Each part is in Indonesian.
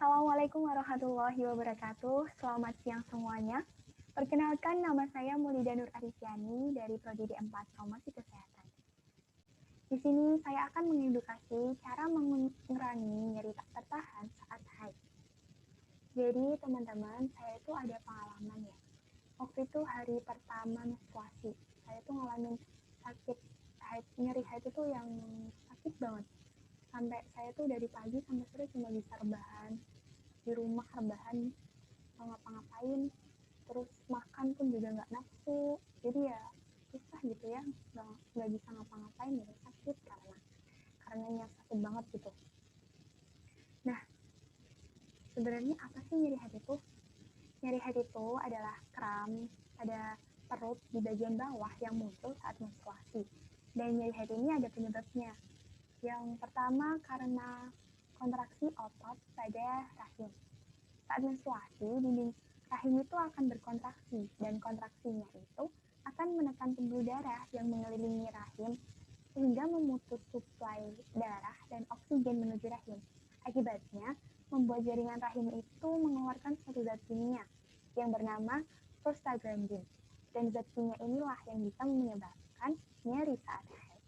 Assalamualaikum warahmatullahi wabarakatuh. Selamat siang semuanya. Perkenalkan, nama saya Mulida Nur Arifiani dari Prodi D4 Farmasi Kesehatan. Di sini saya akan mengedukasi cara mengurangi nyeri tak tertahan saat haid. Jadi teman-teman, saya itu ada pengalaman ya. Waktu itu hari pertama menstruasi, saya tuh ngalamin sakit haid, nyeri haid itu yang sakit banget. Sampai saya tuh dari pagi sampai sore cuma bisa rebahan di rumah, rebahan, nggak ngapa-ngapain, terus makan pun juga nggak nafsu, jadi ya susah gitu ya, nggak bisa ngapa-ngapain gitu, sakit karenanya sakit banget gitu. Nah, sebenarnya apa sih nyeri haid itu? Nyeri haid itu adalah kram pada perut di bagian bawah yang muncul saat menstruasi, dan nyeri haid ini ada penyebabnya. Yang pertama karena kontraksi otot pada rahim. Saat menstruasi, dinding rahim itu akan berkontraksi, dan kontraksinya itu akan menekan pembuluh darah yang mengelilingi rahim sehingga memutus suplai darah dan oksigen menuju rahim. Akibatnya, membuat jaringan rahim itu mengeluarkan suatu zat kimia yang bernama prostaglandin. Dan zat kimia inilah yang bisa menyebabkan nyeri saat haid.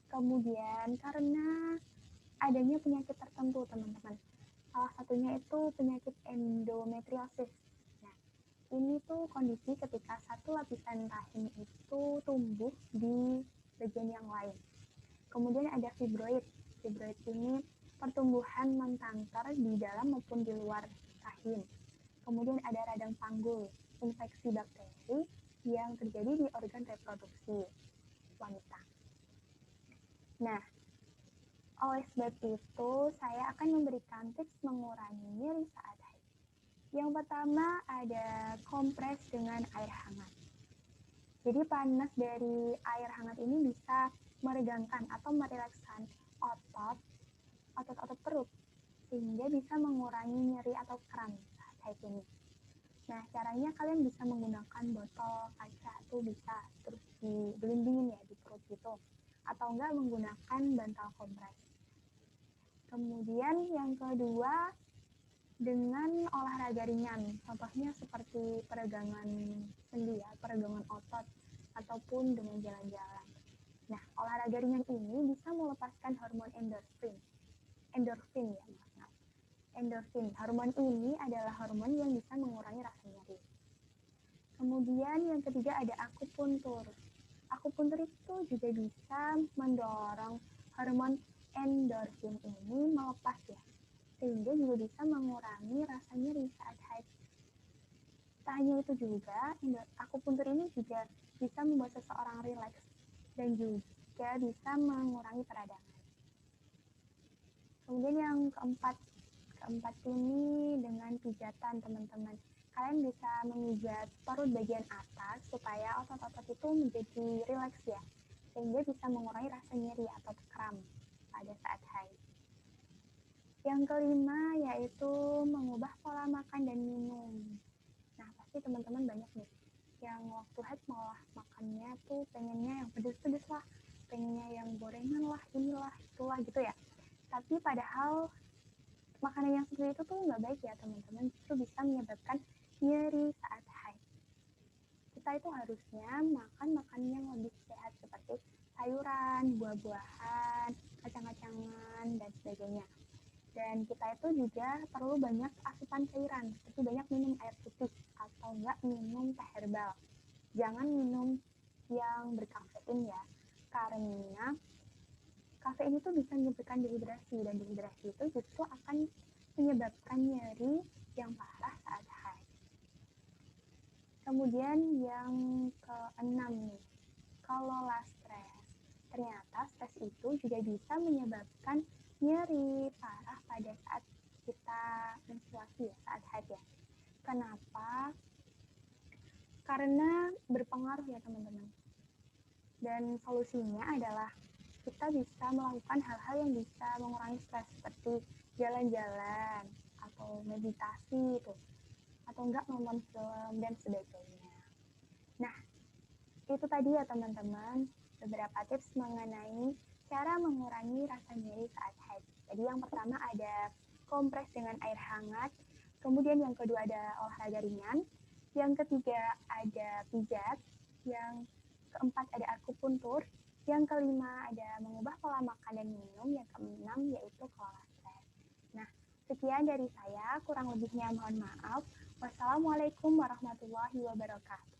Kemudian, karena adanya penyakit tertentu, teman-teman. Salah satunya itu penyakit endometriosis. Nah, ini tuh kondisi ketika satu lapisan rahim itu tumbuh di bagian yang lain. Kemudian ada fibroid. Fibroid ini pertumbuhan non-kanker di dalam maupun di luar rahim. Kemudian ada radang panggul, infeksi bakteri yang terjadi di organ reproduksi wanita. Nah, oleh sebab itu, saya akan memberikan tips mengurangi nyeri saat haid. Yang pertama ada kompres dengan air hangat. Jadi panas dari air hangat ini bisa meregangkan atau merilekskan otot perut, sehingga bisa mengurangi nyeri atau kram saat haid ini. Nah, caranya kalian bisa menggunakan botol kaca, tuh bisa terus digelindingin ya di perut gitu, atau enggak menggunakan bantal kompres. Kemudian yang kedua, dengan olahraga ringan, contohnya seperti peregangan sendi ya, peregangan otot, ataupun dengan jalan-jalan. Nah, olahraga ringan ini bisa melepaskan hormon endorfin ya, maaf. Endorfin, hormon ini adalah hormon yang bisa mengurangi rasa nyeri. Kemudian yang ketiga ada akupuntur. Akupuntur itu juga bisa mendorong hormon endorfin ini melepas ya, sehingga juga bisa mengurangi rasa nyeri saat haid. Tak hanya itu juga, akupuntur ini juga bisa membuat seseorang rileks dan juga bisa mengurangi peradangan. Kemudian yang keempat ini dengan pijatan, teman-teman. Kalian bisa memijat perut bagian atas supaya otot-otot itu menjadi rileks ya, sehingga bisa mengurangi rasa nyeri atau kram pada saat haid. Yang kelima yaitu mengubah pola makan dan minum. Nah, pasti teman-teman banyak nih yang waktu haid malah makannya tuh pengennya yang pedes-pedes lah, pengennya yang gorengan lah, inilah, itulah gitu ya. Tapi padahal makanan yang seperti itu tuh nggak baik ya teman-teman, justru bisa menyebabkan nyeri saat haid. Kita itu harusnya makan makanan yang lebih sehat seperti sayuran, buah-buahan, kacang-kacangan, dan sebagainya. Dan kita itu juga perlu banyak asupan cairan, seperti banyak minum air putih atau enggak minum teh herbal. Jangan minum yang berkafein ya, karena kafein itu bisa menyebabkan dehidrasi, dan dehidrasi itu justru akan menyebabkan nyeri yang parah saat haid. Kemudian yang keenam nih, kelola stres. Ternyata stres itu juga bisa menyebabkan nyeri parah pada saat kita menstruasi ya, saat haid ya. Kenapa? Karena berpengaruh ya teman-teman. Dan solusinya adalah kita bisa melakukan hal-hal yang bisa mengurangi stres seperti jalan-jalan atau meditasi itu, atau enggak nonton film dan sebagainya. Nah, itu tadi ya teman-teman beberapa tips mengenai cara mengurangi rasa nyeri saat haid. Jadi yang pertama ada kompres dengan air hangat. Kemudian yang kedua ada olahraga ringan. Yang ketiga ada pijat. Yang keempat ada akupuntur. Yang kelima ada mengubah pola makan dan minum. Yang keenam yaitu kelola stres. Nah, sekian dari saya. Kurang lebihnya mohon maaf. Wassalamualaikum warahmatullahi wabarakatuh.